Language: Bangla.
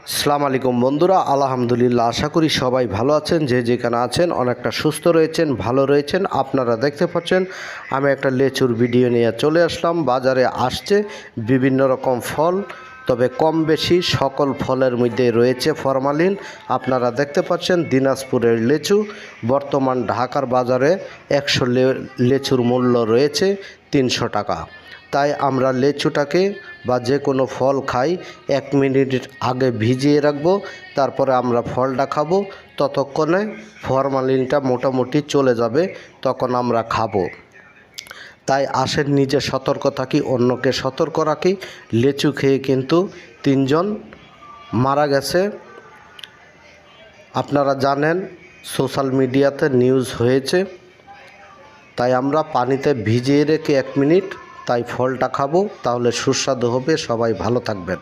আসসালামু আলাইকুম বন্ধুরা, আলহামদুলিল্লাহ। আশা করি সবাই ভালো আছেন, যে যেখানে আছেন অনেকটা সুস্থ রয়েছেন, ভালো রয়েছেন। আপনারা দেখতে পাচ্ছেন আমি একটা লেচুর ভিডিও নিয়ে চলে আসলাম। বাজারে আসছে বিভিন্ন রকম ফল, তবে কম বেশি সকল ফলের মধ্যে রয়েছে ফরমালিন। আপনারা দেখতে পাচ্ছেন দিনাজপুরের লেচু বর্তমান ঢাকার বাজারে 100 লেচুর মূল্য রয়েছে 300 টাকা। তাই আমরা লেচুটাকে বা যে কোনো ফল খাই 1 মিনিট আগে ভিজিয়ে রাখবো, তারপরে আমরা ফলটা খাবো। ততক্ষণে ফরমালিনটা মোটামুটি চলে যাবে, তখন আমরা খাবো। তাই আসেন নিজে সতর্ক থাকি, অন্যকে সতর্ক রাখি। লেচু খেয়ে কিন্তু 3 জন মারা গেছে, আপনারা জানেন, সোশ্যাল মিডিয়াতে নিউজ হয়েছে। তাই আমরা পানিতে ভিজিয়ে রেখে 1 মিনিট তাই ফলটা খাবো, তাহলে সুস্বাদু হবে। সবাই ভালো থাকবেন।